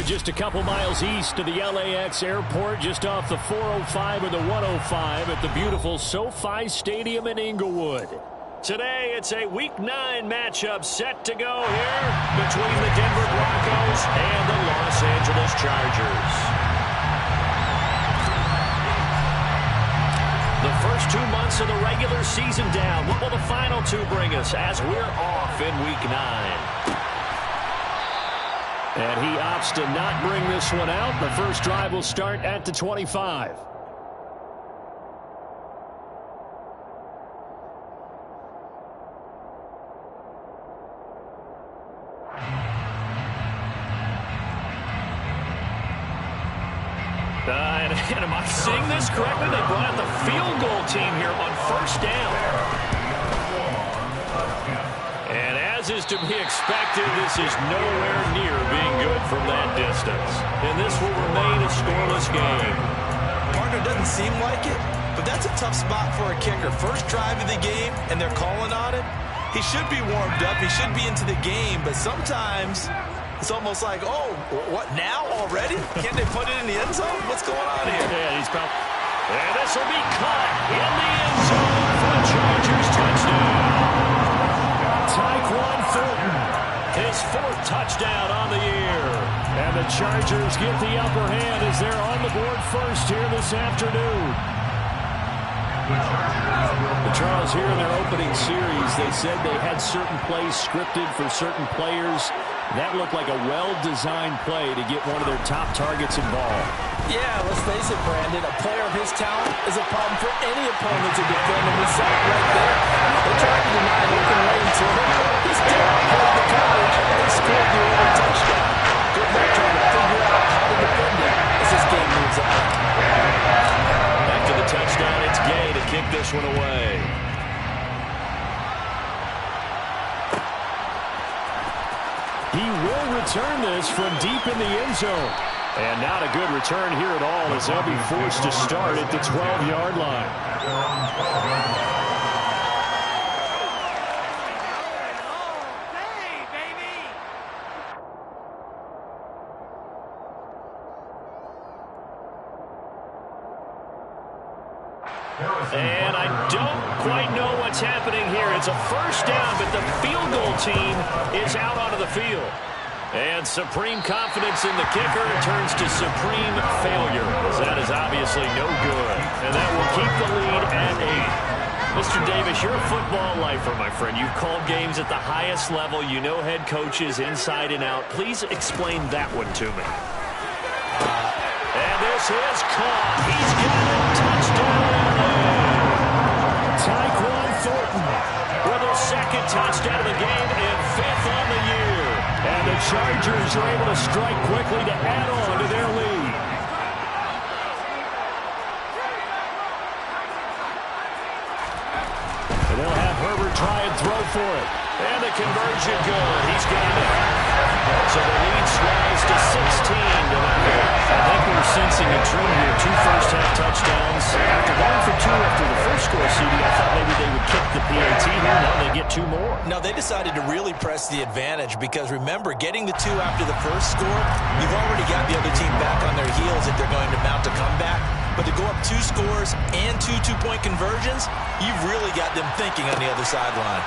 are just a couple miles east of the LAX airport, just off the 405 or the 105 at the beautiful SoFi Stadium in Inglewood. Today, it's a Week 9 matchup set to go here between the Denver Broncos and the Los Angeles Chargers. The first 2 months of the regular season down. What will the final 2 bring us as we're off in Week 9? And he opts to not bring this one out. The first drive will start at the 25. And am I seeing this correctly? They brought out the field goal team here on first down. And as is to be expected, this is nowhere near being good from that distance. And this will remain a scoreless game. Partner, doesn't seem like it, but that's a tough spot for a kicker. First drive of the game, and they're calling on it. He should be warmed up. He should be into the game, but sometimes it's almost like, oh, what, now already? Can't they put it in the end zone? What's going on here? Yeah, he's probably... And this will be caught in the end zone for a Chargers touchdown. Tyquan Thornton, his 4th touchdown on the year. And the Chargers get the upper hand as they're on the board first here this afternoon. Charles, here in their opening series, they said they had certain plays scripted for certain players. That looked like a well-designed play to get one of their top targets involved. Yeah, let's face it, Brandon. A player of his talent is a problem for any opponent to defend, and we saw it right there. They tried to deny an open lane to him. He still outplayed the coverage and scored the early touchdown. Good luck trying to figure out how to defend it as this game moves on. Back to the touchdown. It's Gay to kick this one away. He will return this from deep in the end zone. And not a good return here at all as they'll be forced to start at the 12-yard line. And I don't quite know what's happening here. It's a first down, but the field goal team is out onto the field. And supreme confidence in the kicker turns to supreme failure, as that is obviously no good. And that will keep the lead at 8. Mr. Davis, you're a football lifer, my friend. You've called games at the highest level. You know head coaches inside and out. Please explain that one to me. And this is caught. He's got a touchdown. Tyquan Thornton with his 2nd touchdown of the game and 5th on the year. And the Chargers are able to strike quickly to add on to their lead. And they'll have Herbert try and throw for it. And the conversion good. He's got it. So the lead swells to 16 to nothing. I think we're sensing a trend here. 2 first-half touchdowns. After going for 2 after the first score, CD, I thought maybe they would kick the PAT here. Now they get 2 more. No, they decided to really press the advantage because, remember, getting the 2 after the first score, you've already got the other team back on their heels if they're going to mount a comeback. But to go up 2 scores and 2 two-point conversions, you've really got them thinking on the other sideline.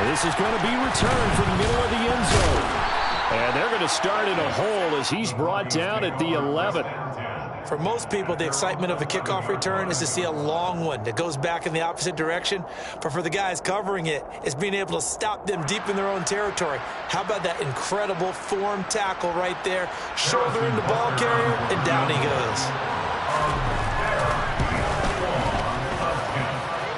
This is going to be returned from the middle of the end zone. And they're going to start in a hole as he's brought down at the 11. For most people, the excitement of a kickoff return is to see a long one that goes back in the opposite direction. But for the guys covering it, it's being able to stop them deep in their own territory. How about that incredible form tackle right there? Shoulder in the ball carrier, and down he goes.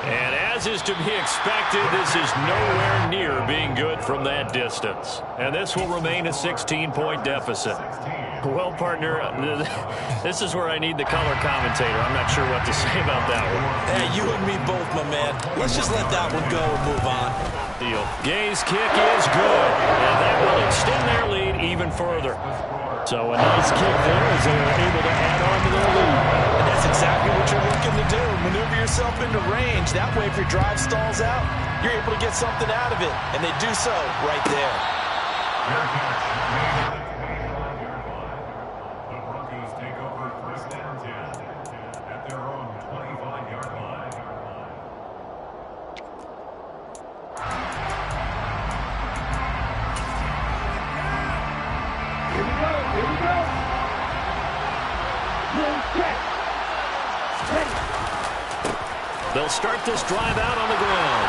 And as is to be expected, this is nowhere near being good from that distance. And this will remain a 16-point deficit. Well, partner, this is where I need the color commentator. I'm not sure what to say about that one. Hey, you and me both, my man. Let's just let that one go and move on. Deal. Gay's kick is good, and that will extend their lead even further. So a nice kick there as they are able to add on to their lead. And that's exactly what you're looking to do. Maneuver yourself into range. That way, if your drive stalls out, you're able to get something out of it. And they do so right there. They'll start this drive out on the ground.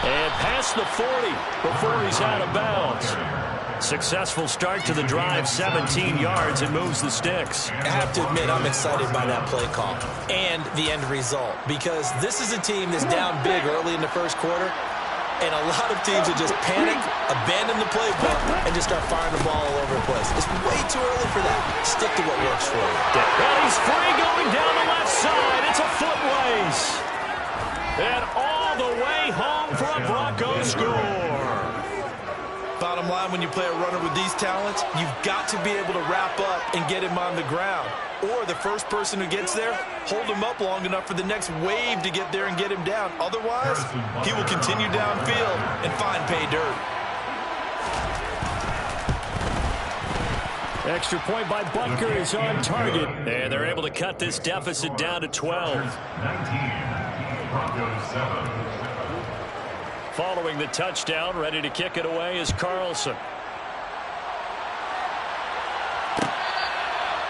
And past the 40 before he's out of bounds. Successful start to the drive, 17 yards, and moves the sticks. I have to admit, I'm excited by that play call and the end result, because this is a team that's down big early in the first quarter, and a lot of teams that just panic, abandon the playbook, and just start firing the ball all over the place. It's way too early for that. Stick to what works for you. And he's free going down the left side. It's a foot race. And all the way home for a Broncos score. Bottom line, when you play a runner with these talents, you've got to be able to wrap up and get him on the ground. Or the first person who gets there, hold him up long enough for the next wave to get there and get him down. Otherwise, he will continue downfield and find pay dirt. Extra point by Butker is on target. And they're able to cut this deficit down to 12. 19, Broncos 7. Following the touchdown, ready to kick it away is Carlson.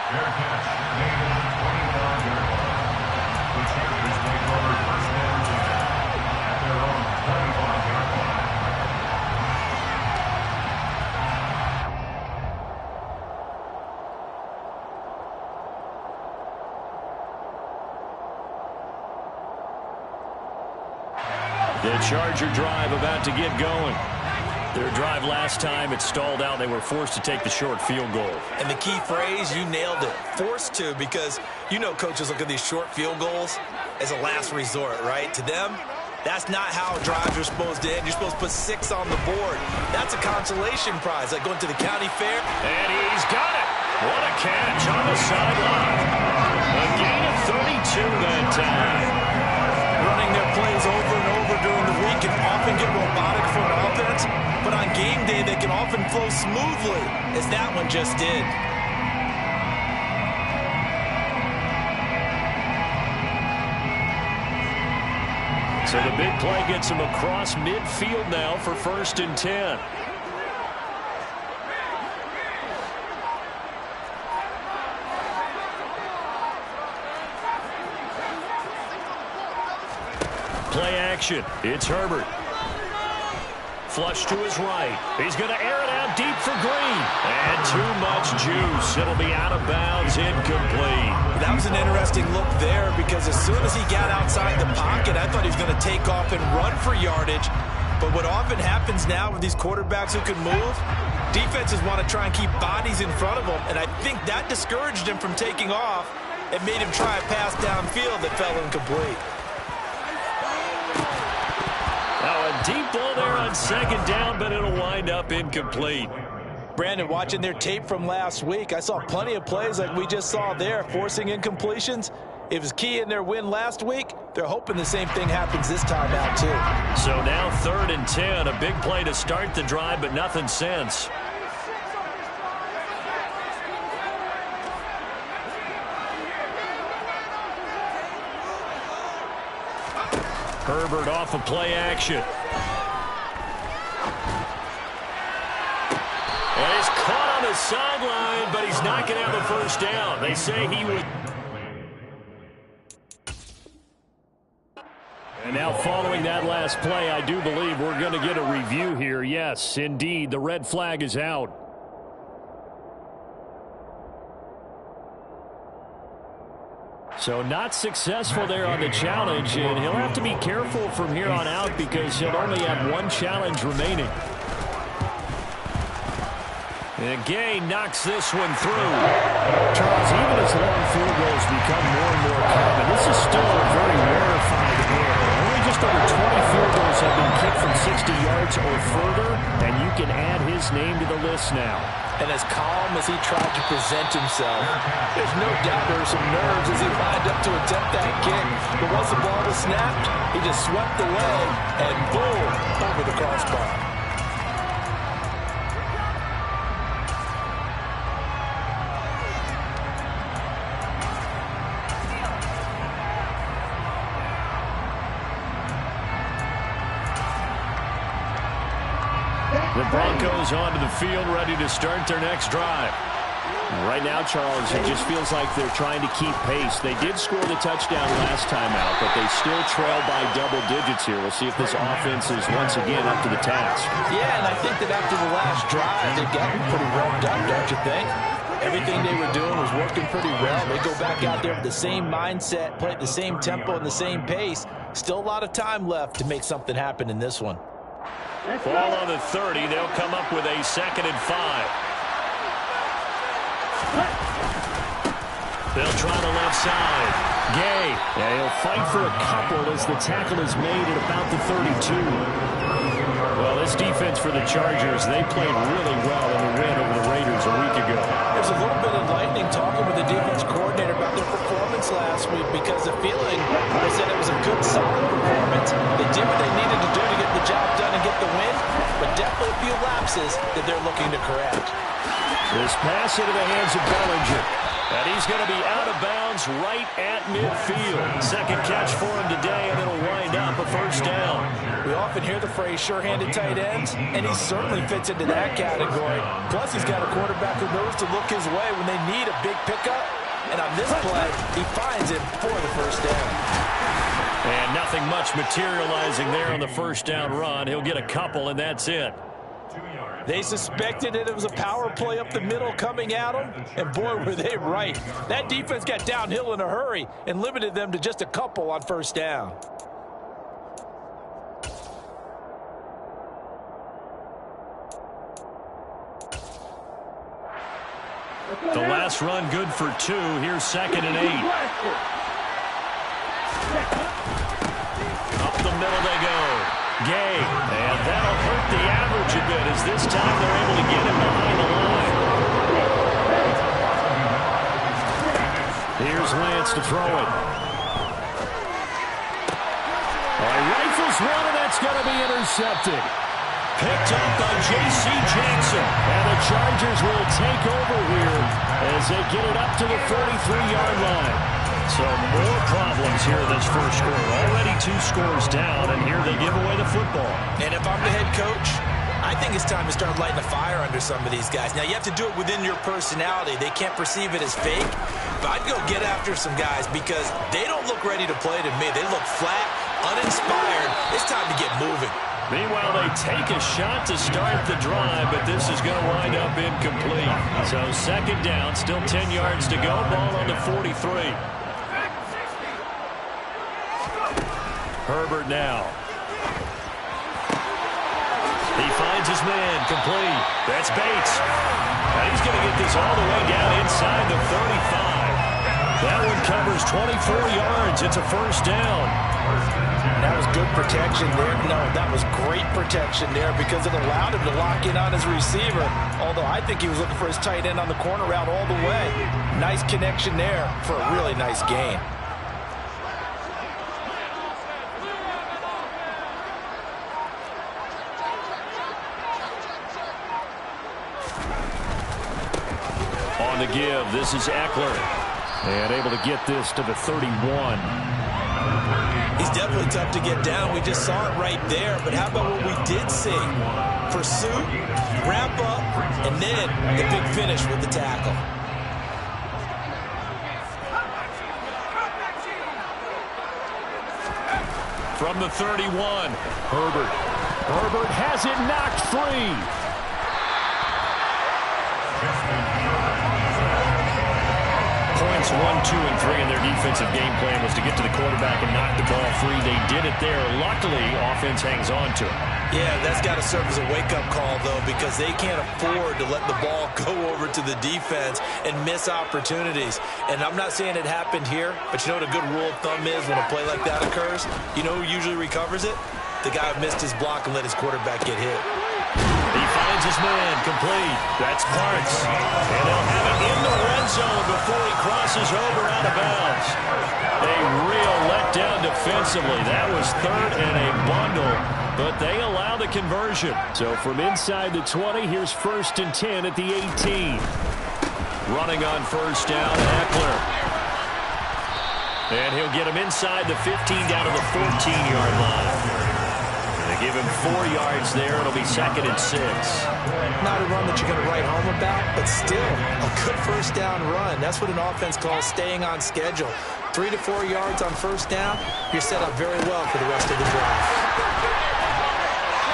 Fair catch, made at the 25-yard line. The Chargers take over first and 10 at their own 25-yard line. The Charger drive about to get going. Their drive last time, it stalled out. They were forced to take the short field goal. And the key phrase, you nailed it, forced to, because you know coaches look at these short field goals as a last resort, right? To them, that's not how drives are supposed to end. You're supposed to put 6 on the board. That's a consolation prize, like going to the county fair. And he's got it. What a catch on the sideline. A gain of 32 that time. Running their plays over and over during the week can often get robotic for an offense, but on game day they can often flow smoothly, as that one just did. So the big play gets him across midfield now for 1st and 10. Play action. It's Herbert. Flush to his right. He's going to air it out deep for Green. And too much juice. It'll be out of bounds, incomplete. That was an interesting look there, because as soon as he got outside the pocket, I thought he was going to take off and run for yardage. But what often happens now with these quarterbacks who can move, defenses want to try and keep bodies in front of them. And I think that discouraged him from taking off and made him try a pass downfield that fell incomplete. Now a deep ball there on 2nd down, but it'll wind up incomplete. Brandon, watching their tape from last week, I saw plenty of plays like we just saw there, forcing incompletions. It was key in their win last week. They're hoping the same thing happens this time out, too. So now 3rd and 10, a big play to start the drive, but nothing since. Herbert off of play action. And he's caught on the sideline, but he's not going to have the first down. They say he would. And now following that last play, I do believe we're going to get a review here. Yes, indeed, the red flag is out. So not successful there on the challenge, and he'll have to be careful from here on out because he'll only have 1 challenge remaining. And Gay knocks this one through. Charles, even as long field goals become more and more common, this is still a very rarefied area. Only just over 20 field goals have been kicked from 60 yards or further, and you can add his name to the list now. And as calm as he tried to present himself, there's no doubt there were some nerves as he lined up to attempt that kick. But once the ball was snapped, he just swept away and boom, over the crossbar. The Broncos onto the field, ready to start their next drive. Right now, Charles, it just feels like they're trying to keep pace. They did score the touchdown last time out, but they still trail by double digits here. We'll see if this offense is once again up to the task. Yeah, and I think that after the last drive, they've gotten pretty revved up, don't you think? Everything they were doing was working pretty well. They go back out there with the same mindset, play at the same tempo and the same pace. Still a lot of time left to make something happen in this one. Ball on the 30. They'll come up with a 2nd and 5. They'll try the left side. Gay. Yeah, he'll fight for a couple as the tackle is made at about the 32. Well, this defense for the Chargers, they played really well in the win over the Raiders a week ago. There's a little bit of lightning talking with the defense coordinator about their performance last week because the feeling, I said it was a good, solid performance. They did what they needed to do to get the job done and get the win, but definitely a few lapses that they're looking to correct. This pass into the hands of Bellinger. And he's going to be out of bounds right at midfield. Second catch for him today, and it'll wind up a 1st down. We often hear the phrase sure-handed tight ends, and he certainly fits into that category. Plus, he's got a quarterback who knows to look his way when they need a big pickup. And on this play, he finds him for the 1st down. And nothing much materializing there on the 1st down run. He'll get a couple, and that's it. They suspected it was a power play up the middle coming at them, and boy, were they right. That defense got downhill in a hurry and limited them to just a couple on 1st down. The last run good for 2. Here's 2nd and 8. Up the middle they go. Gay, and that'll hurt the average a bit as this time they're able to get him behind the line. Here's Lance to throw it. Rifles one, and that's going to be intercepted. Picked up by J.C. Jackson, and the Chargers will take over here as they get it up to the 43-yard line. So more problems here in this first quarter. Already 2 scores down, and here they give away the football. And if I'm the head coach, I think it's time to start lighting a fire under some of these guys. Now, you have to do it within your personality. They can't perceive it as fake. But I'd go get after some guys because they don't look ready to play to me. They look flat, uninspired. It's time to get moving. Meanwhile, they take a shot to start the drive, but this is going to wind up incomplete. So 2nd down, still 10 yards to go. Ball on the 43. Herbert now. He finds his man, complete. That's Bates. And he's going to get this all the way down inside the 35. That one covers 24 yards. It's a 1st down. That was good protection there. No, that was great protection there because it allowed him to lock in on his receiver. Although I think he was looking for his tight end on the corner route all the way. Nice connection there for a really nice gain. On the give, this is Eckler. And able to get this to the 31. He's definitely tough to get down. We just saw it right there. But how about what we did see? Pursuit, wrap up, and then the big finish with the tackle. From the 31, Herbert. Herbert has it knocked free. Points 1, 2, and 3 in their defensive game plan was to get to the quarterback and knock the ball free. They did it there. Luckily, offense hangs on to it. Yeah, that's got to serve as a wake-up call, though, because they can't afford to let the ball go over to the defense and miss opportunities. And I'm not saying it happened here, but you know what a good rule of thumb is when a play like that occurs? You know who usually recovers it? The guy who missed his block and let his quarterback get hit. He finds his man, complete. That's Parts. And they'll have it in the red zone before he crosses over out of bounds. A real letdown defensively. That was 3rd and a bundle, but they allow the conversion. So from inside the 20, here's 1st and 10 at the 18. Running on 1st down, Eckler. And he'll get him inside the 15 down to the 14-yard line. They Give him 4 yards there. It'll be 2nd and 6. Not a run that you're going to write home about, but still a good first down run. That's what an offense calls staying on schedule. 3 to 4 yards on first down, you're set up very well for the rest of the drive.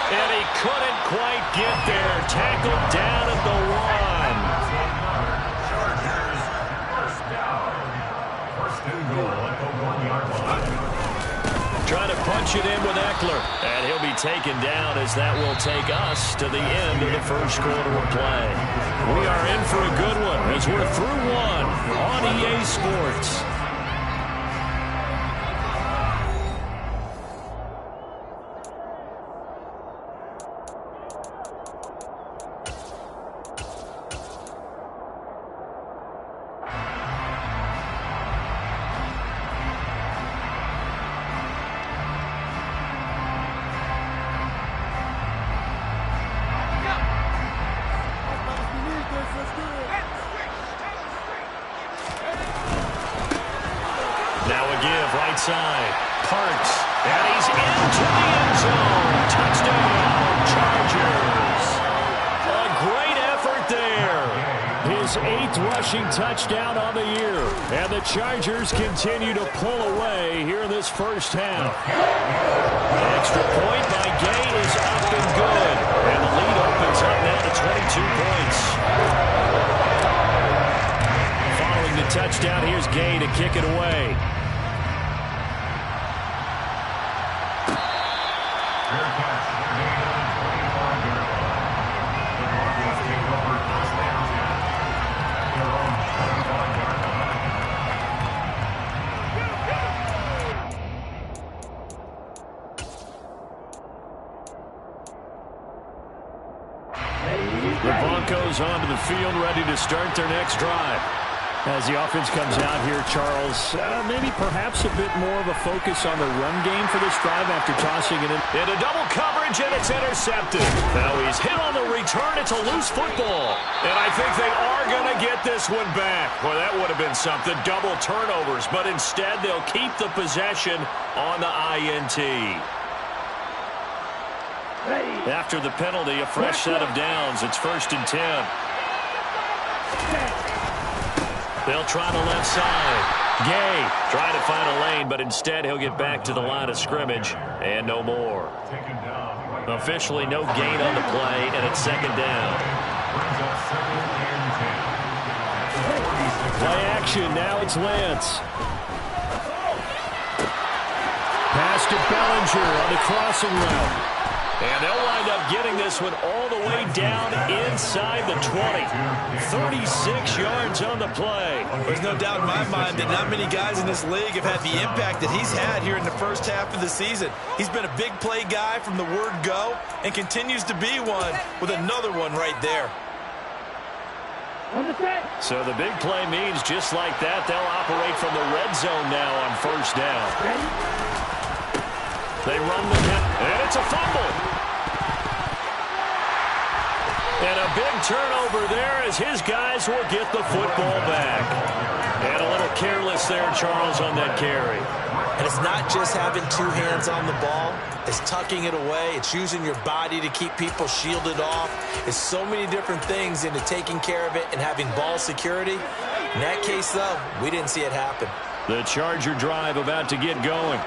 And he couldn't quite get there. Tackled down at the 1. First and goal at the 1-yard line. Trying to punch it in with Eckler. And he'll be taken down as that will take us to the end of the first quarter of play. We are in for a good one as we're through one on EA Sports. Right side, Parks, and he's into the end zone. Touchdown, Chargers. A great effort there. His 8th rushing touchdown on the year. And the Chargers continue to pull away here in this first half. An extra point by Gay is up and good. And the lead opens up now to 22 points. Following the touchdown, here's Gay to kick it away. The Broncos onto the field, ready to start their next drive. As the offense comes out here, Charles, maybe perhaps a bit more of a focus on the run game for this drive after tossing it in. Into double coverage, and it's intercepted. Now he's hit on the return. It's a loose football. And I think they are going to get this one back. Well, that would have been something, double turnovers. But instead, they'll keep the possession on the INT. After the penalty, a fresh set of downs. It's 1st and 10. They'll try the left side. Gay trying to find a lane, but instead he'll get back to the line of scrimmage and no more. Officially no gain on the play, and it's 2nd down. Play action. Now it's Lance. Pass to Bellinger on the crossing route. And they'll wind up getting this one all the way down inside the 20. 36 yards on the play. There's no doubt in my mind that not many guys in this league have had the impact that he's had here in the first half of the season. He's been a big play guy from the word go and continues to be one with another one right there. So the big play means just like that, they'll operate from the red zone now on first down. They run the hit, and it's a fumble. And a big turnover there as his guys will get the football back. And a little careless there, Charles, on that carry. And it's not just having 2 hands on the ball. It's tucking it away. It's using your body to keep people shielded off. It's so many different things into taking care of it and having ball security. In that case, though, we didn't see it happen. The Charger drive about to get going.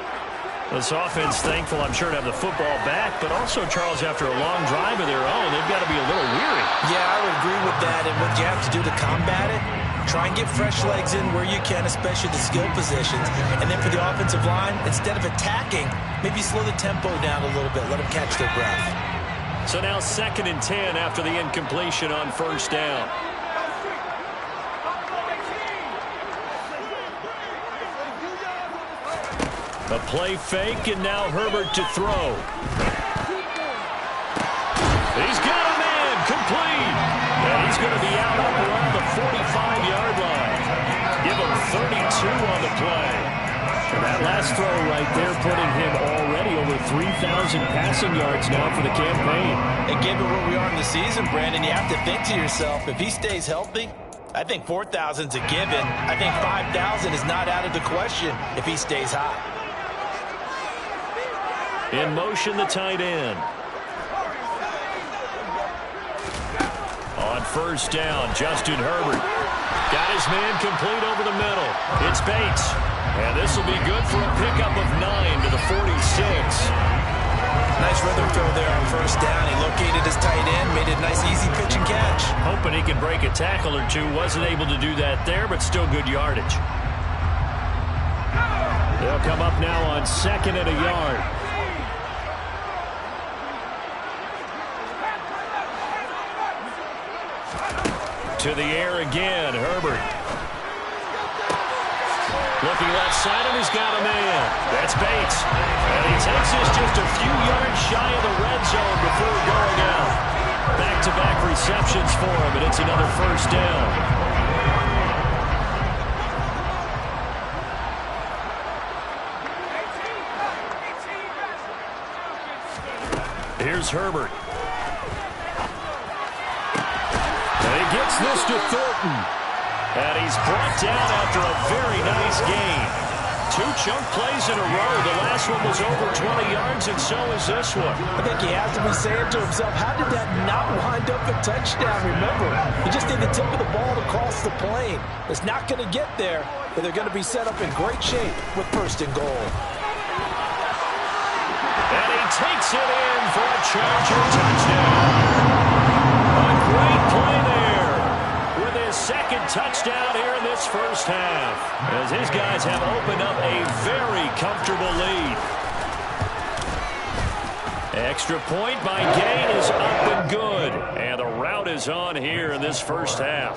This offense thankful, I'm sure, to have the football back, but also, Charles, after a long drive of their own, they've got to be a little weary. Yeah, I would agree with that, and what you have to do to combat it, try and get fresh legs in where you can, especially the skill positions. And then for the offensive line, instead of attacking, maybe slow the tempo down a little bit, let them catch their breath. So now 2nd and 10 after the incompletion on first down. A play fake, and now Herbert to throw. He's got a man, complete. And he's going to be out up around the 45-yard line. Give him 32 on the play. And that last throw right there putting him already over 3,000 passing yards now for the campaign. And given where we are in the season, Brandon, you have to think to yourself, if he stays healthy, I think 4,000 is a given. I think 5,000 is not out of the question if he stays hot. In motion, the tight end. On first down, Justin Herbert. Got his man complete over the middle. It's Bates. And this will be good for a pickup of 9 to the 46. Nice rhythm throw there on first down. He located his tight end, made it a nice easy pitch and catch. Hoping he can break a tackle or two. Wasn't able to do that there, but still good yardage. They'll come up now on 2nd and a yard. To the air again, Herbert. Looking left side, and he's got a man. That's Bates. And he takes this just a few yards shy of the red zone before going out. Back-to-back receptions for him, and it's another first down. Here's Herbert. And he gets this to Thornton. And he's brought down after a very nice game. 2 chunk plays in a row. The last one was over 20 yards, and so is this one. I think he has to be saying to himself, how did that not wind up a touchdown? Remember, he just did the tip of the ball to cross the plane. It's not going to get there, but they're going to be set up in great shape with 1st and goal. And he takes it in for a Charger touchdown. A great play there with his 2nd touchdown here in this first half, as his guys have opened up a very comfortable lead. Extra point by Gay is up and good, and the route is on here in this first half.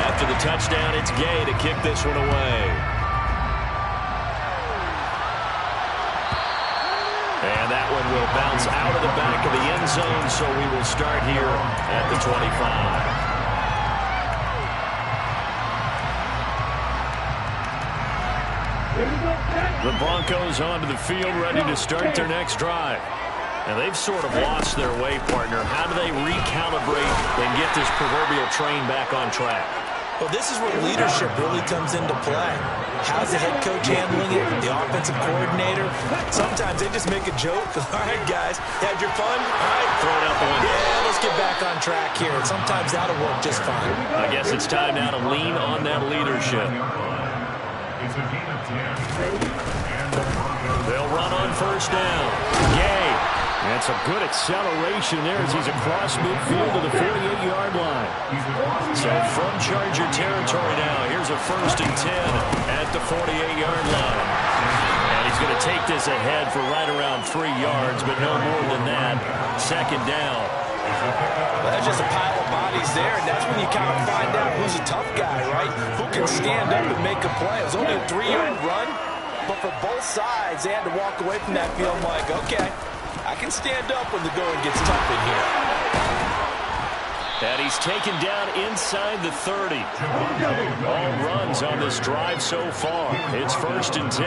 After the touchdown, it's Gay to kick this one away. And that one will bounce out of the back of the end zone, so we will start here at the 25. The Broncos onto the field, ready to start their next drive. And they've sort of lost their way, partner. How do they recalibrate and get this proverbial train back on track? Well, this is where leadership really comes into play. How's the head coach handling it? The offensive coordinator? Sometimes they just make a joke. All right, guys, had your fun? All right, throw it out the window. Yeah, let's get back on track here. And sometimes that'll work just fine. I guess it's time now to lean on that leadership. It's a gain of 10. They'll run on first down. Gay. And some good acceleration there as he's across midfield to the 48-yard line. So from Charger territory now, here's a 1st and 10 at the 48-yard line. And he's going to take this ahead for right around 3 yards, but no more than that. 2nd down. Well, that's just a pile of bodies there, and that's when you kind of find out who's a tough guy, right? Who can stand up and make a play. It was only a 3-yard run, but for both sides, they had to walk away from that feeling like, okay, I can stand up when the going gets tough in here. And he's taken down inside the 30. All runs on this drive so far. It's 1st and 10.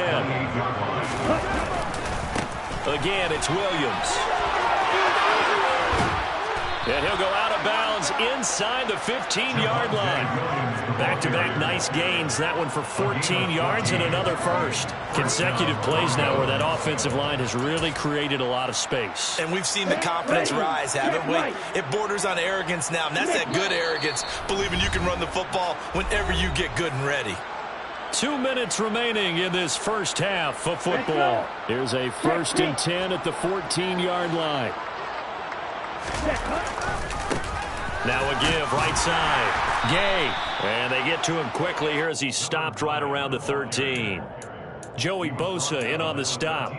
Again, it's Williams. And he'll go out of bounds inside the 15-yard line. Back-to-back nice gains. That one for 14 yards and another first. Consecutive plays now where that offensive line has really created a lot of space. And we've seen the confidence rise, haven't we? It borders on arrogance now, and that's that good arrogance, believing you can run the football whenever you get good and ready. 2 minutes remaining in this first half of football. Here's a 1st and 10 at the 14-yard line. Now a give, right side. Gay. And they get to him quickly here as he's stopped right around the 13. Joey Bosa in on the stop.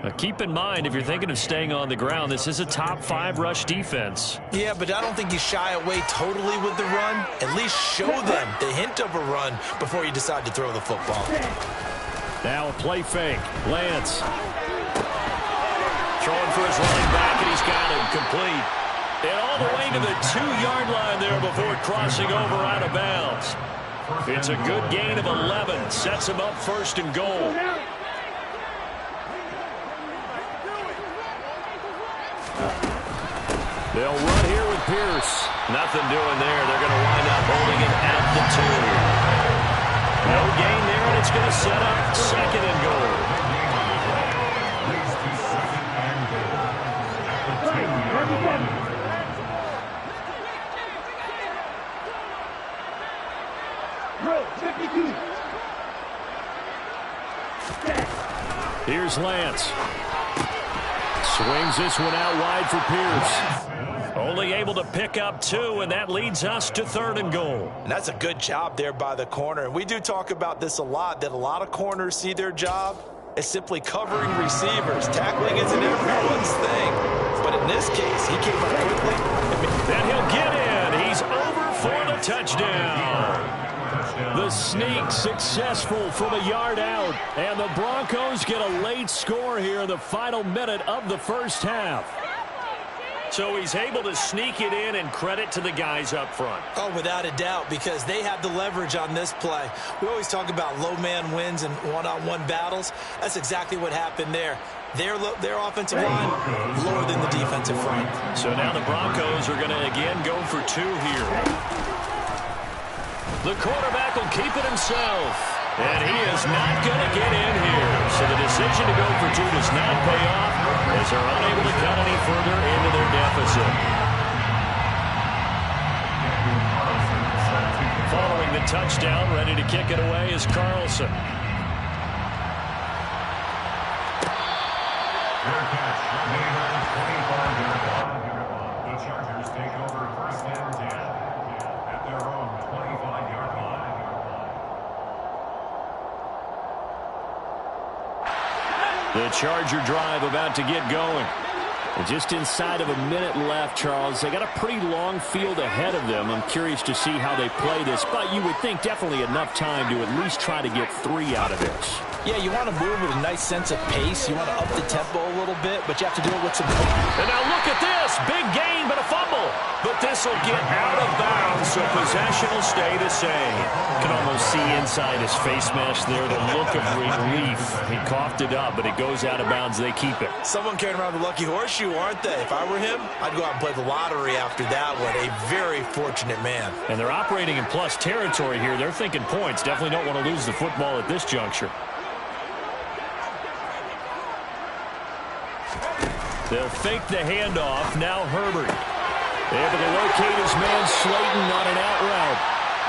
Now keep in mind, if you're thinking of staying on the ground, this is a top 5 rush defense. Yeah, but I don't think you shy away totally with the run. At least show them the hint of a run before you decide to throw the football. Now a play fake. Lance. Throwing for his running back, and he's got him complete. And all the way to the 2-yard line there before crossing over out of bounds. It's a good gain of 11. Sets him up 1st and goal. They'll run here with Pierce. Nothing doing there. They're going to wind up holding it at the 2. No gain there, and it's that's going to set up second and goal. Leads to second and goal at the 10-yard line. Here's Lance. Swings this one out wide for Pierce. Only able to pick up 2, and that leads us to third and goal. And that's a good job there by the corner. And we do talk about this a lot, that a lot of corners see their job as simply covering receivers. Tackling isn't everyone's thing. But in this case, he came up quickly. Then he'll get in. He's over for the touchdown. The sneak successful from a yard out. And the Broncos get a late score here in the final minute of the first half. So he's able to sneak it in, and credit to the guys up front. Oh, without a doubt, because they have the leverage on this play. We always talk about low man wins and one-on-one battles. That's exactly what happened there. Their offensive line lower than the defensive front. So now the Broncos are going to again go for 2 here. The quarterback will keep it himself. And he is not going to get in here. So the decision to go for 2 does not pay off, as they're unable to cut any further into their deficit. Following the touchdown, ready to kick it away is Carlson. Fair catch made on the 25-yard line. The Chargers take over first and 10 at their own 25-yard line. The Charger drive about to get going. And just inside of a minute left, Charles. They got a pretty long field ahead of them. I'm curious to see how they play this, but you would think definitely enough time to at least try to get 3 out of this. Yeah, you want to move with a nice sense of pace. You want to up the tempo a little bit, but you have to do it with some hope. And now look at this. Big gain, but a fumble. But this will get out of bounds, so possession will stay the same. You can almost see inside his face mask there the look of relief. He coughed it up, but it goes out of bounds. They keep it. Someone carrying around the lucky horseshoe, aren't they? If I were him, I'd go out and play the lottery after that one. A very fortunate man. And they're operating in plus territory here. They're thinking points. Definitely don't want to lose the football at this juncture. They'll fake the handoff. Now Herbert. Able to locate his man Slayton on an out route.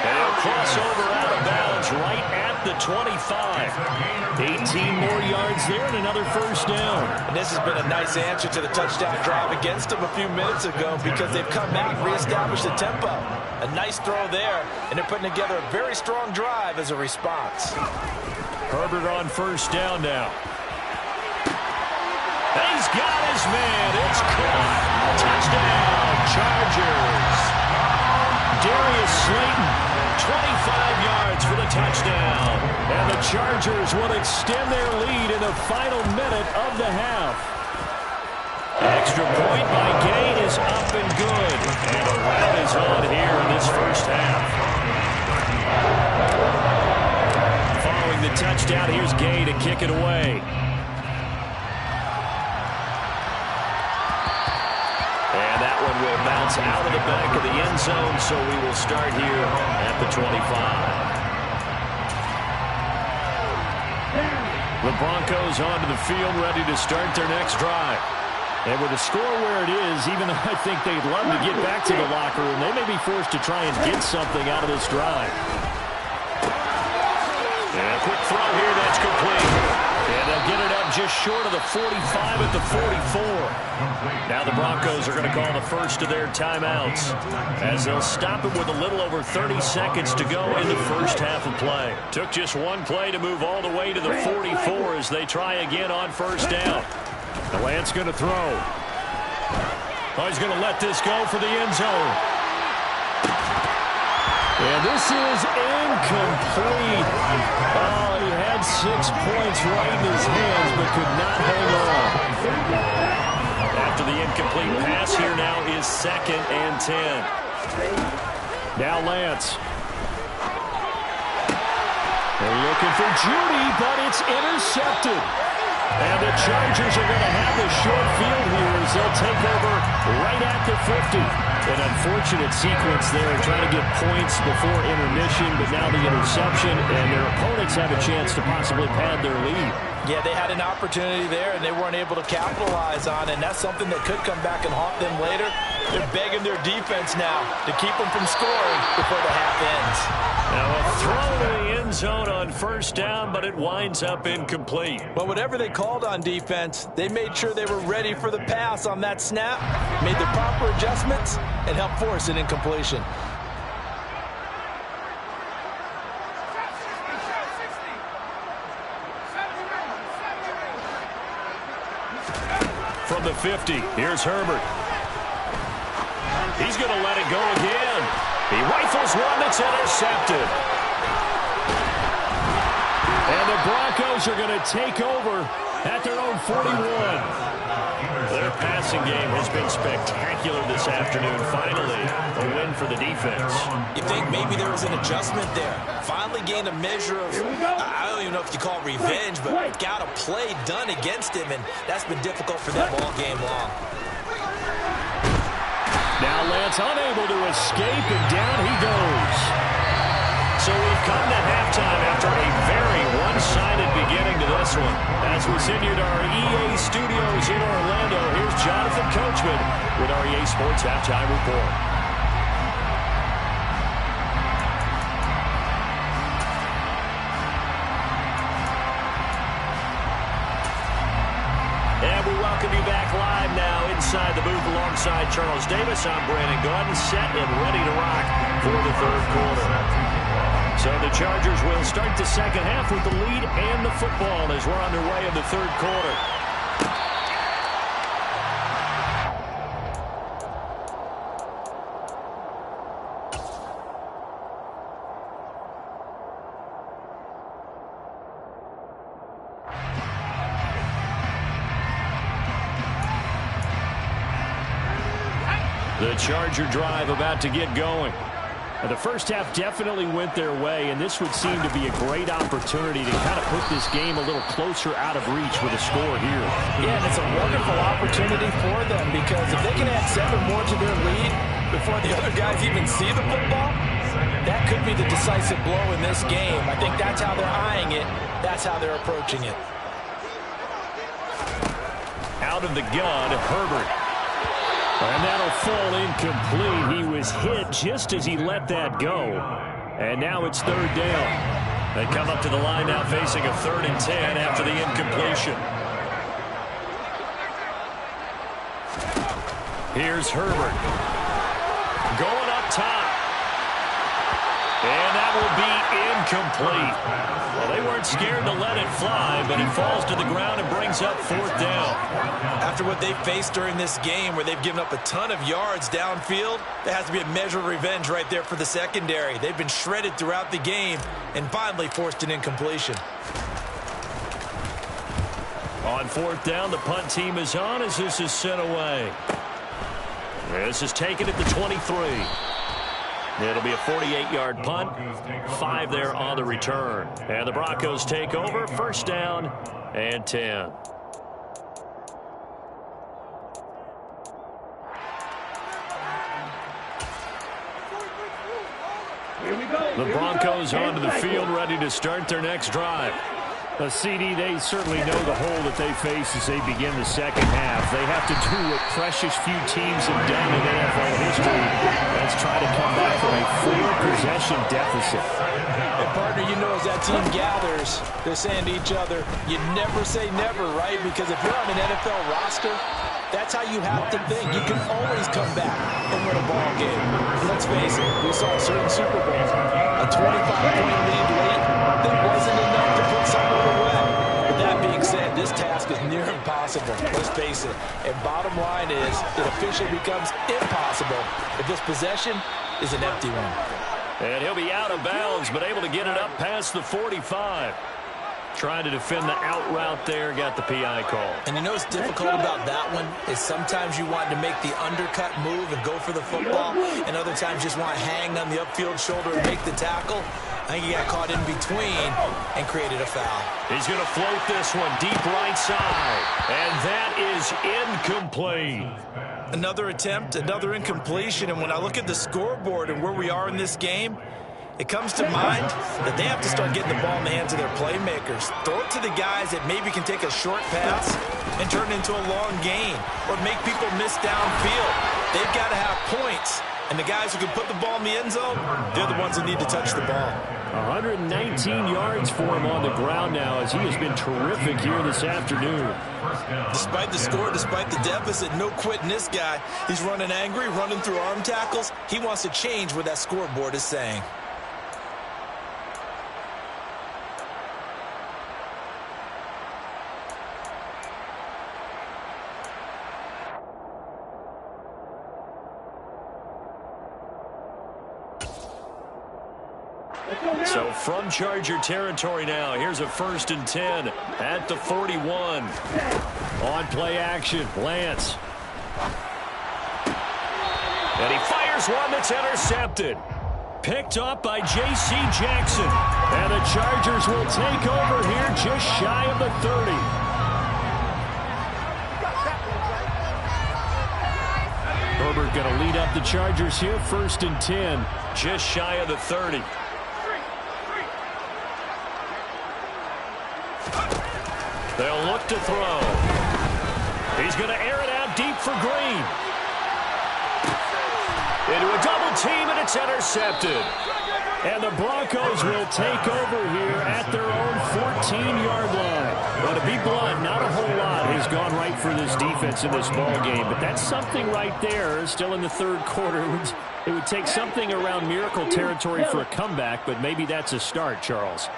And he'll cross over out of bounds right at the 25. 18 more yards there and another first down. And this has been a nice answer to the touchdown drive against them a few minutes ago, because they've come back and reestablished the tempo. A nice throw there, and they're putting together a very strong drive as a response. Herbert on first down now. And he's got his man. It's caught. Touchdown, Chargers. Darius Slayton, 25 yards for the touchdown. And the Chargers will extend their lead in the final minute of the half. Extra point by Gay is up and good. And a rout is on here in this first half. Following the touchdown, here's Gay to kick it away. And that one will bounce out of the back of the end zone, so we will start here at the 25. The Broncos onto the field, ready to start their next drive. And with the score where it is, even though I think they'd love to get back to the locker room, they may be forced to try and get something out of this drive. And a quick throw here, that's complete. And they'll get it up just short of the 45 at the 44. Now the Broncos are going to call the first of their timeouts, as they'll stop it with a little over 30 seconds to go in the first half of play. Took just one play to move all the way to the 44 as they try again on first down. The Lance going to throw. Oh, he's going to let this go for the end zone. And this is incomplete. Oh, he had 6 points right in his hands, but could not hang on. After the incomplete pass, here now is 2nd and 10. Now Lance. They're looking for Judy, but it's intercepted. And the Chargers are going to have the short field here as they'll take over right at the 50. An unfortunate sequence there, trying to get points before intermission, but now the interception, and their opponents have a chance to possibly pad their lead. Yeah, they had an opportunity there, and they weren't able to capitalize on it, and that's something that could come back and haunt them later. They're begging their defense now to keep them from scoring before the half ends. Now a throw to the end zone on first down, but it winds up incomplete. But whatever they called on defense, they made sure they were ready for the pass on that snap, made the proper adjustments, and helped force an incompletion. From the 50, here's Herbert. He's going to let it go again. He rifles one that's intercepted. And the Broncos are going to take over at their own 41. Their passing game has been spectacular this afternoon. Finally, a win for the defense. You think maybe there was an adjustment there. Finally gained a measure of, I don't even know if you call it revenge, but got a play done against him, and that's been difficult for them all game long. Now Lance unable to escape, and down he goes. So we've come to halftime after a very one-sided beginning to this one. As we send you to our EA studios in Orlando, here's Jonathan Coachman with our EA Sports Halftime Report. And we welcome you back live now inside the booth alongside Charles Davis. I'm Brandon Gaudin, set and ready to rock for the third quarter. So the Chargers will start the second half with the lead and the football as we're underway in the third quarter. The Charger drive about to get going. The first half definitely went their way, and this would seem to be a great opportunity to kind of put this game a little closer out of reach with a score here. Yeah, and it's a wonderful opportunity for them because if they can add 7 more to their lead before the other guys even see the football, that could be the decisive blow in this game. I think that's how they're eyeing it. That's how they're approaching it. Out of the gun, Herbert. And that'll fall incomplete. He was hit just as he let that go. And now it's third down. They come up to the line now facing a 3rd and 10 after the incompletion. Here's Herbert. Going up top. And that will be incomplete. Well, they weren't scared to let it fly, but it falls to the ground and brings up 4th down. After what they faced during this game where they've given up a ton of yards downfield, there has to be a measure of revenge right there for the secondary. They've been shredded throughout the game and finally forced an incompletion. On 4th down, the punt team is on as this is sent away. This is taken at the 23. It'll be a 48-yard punt, 5 there on the return. And the Broncos take over, 1st down and 10. The Broncos onto the field, ready to start their next drive. CD, they certainly know the hole that they face as they begin the second half. They have to do what precious few teams have done in NFL history. That's try to come back from a 4-possession deficit. And partner, you know as that team gathers, they're saying to each other, you never say never, right? Because if you're on an NFL roster, that's how you have to think. You can always come back and win a ball game. Let's face it, we saw certain Super Bowls. A 25-point lead late, that wasn't enough to put someone away. With that being said, this task is near impossible. Let's face it. And bottom line is, it officially becomes impossible if this possession is an empty one. And he'll be out of bounds, but able to get it up past the 45. Trying to defend the out route there, got the PI call. And you know what's difficult about that one is sometimes you want to make the undercut move and go for the football, and other times just want to hang on the upfield shoulder and make the tackle. I think he got caught in between and created a foul. He's going to float this one deep right side, and that is incomplete. Another attempt, another incompletion, and when I look at the scoreboard and where we are in this game, it comes to mind that they have to start getting the ball in the hands of their playmakers. Throw it to the guys that maybe can take a short pass and turn it into a long gain or make people miss downfield. They've got to have points, and the guys who can put the ball in the end zone, they're the ones that need to touch the ball. 119 yards for him on the ground now as he has been terrific here this afternoon. Despite the score, despite the deficit, no quitting this guy. He's running angry, running through arm tackles. He wants to change what that scoreboard is saying. So from Charger territory now, here's a 1st and 10 at the 41. On play action, Lance. And he fires one that's intercepted. Picked up by J.C. Jackson. And the Chargers will take over here just shy of the 30. Herbert going to lead up the Chargers here, 1st and 10, just shy of the 30. They'll look to throw. He's going to air it out deep for Green. Into a double team, and it's intercepted. And the Broncos will take over here at their own 14-yard line. Well, to be blunt, not a whole lot has gone right for this defense in this ball game, but that's something right there. Still in the 3rd quarter. It would take something around miracle territory for a comeback, but maybe that's a start, Charles.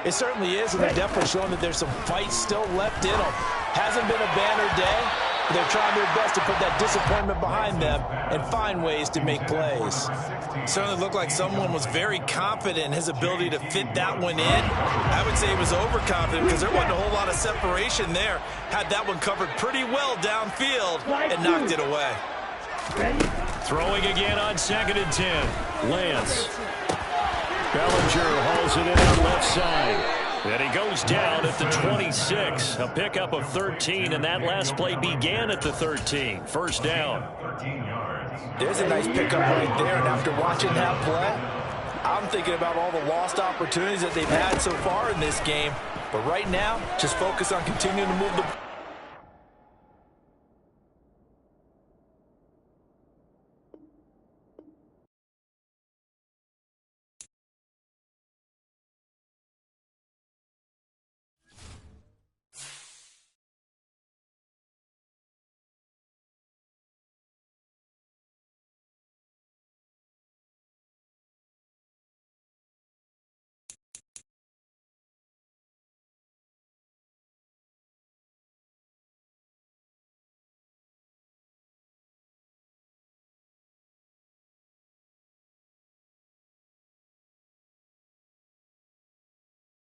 It certainly is, and they're definitely showing that there's some fight still left in them. Hasn't been a banner day, but they're trying their best to put that disappointment behind them and find ways to make plays. Certainly looked like someone was very confident in his ability to fit that one in. I would say he was overconfident because there wasn't a whole lot of separation there. Had that one covered pretty well downfield and knocked it away. Throwing again on 2nd and 10. Lance. Bellinger hauls it in on left side. And he goes down at the 26. A pickup of 13, and that last play began at the 13. 1st down. There's a nice pickup right there, and after watching that play, I'm thinking about all the lost opportunities that they've had so far in this game. But right now, just focus on continuing to move the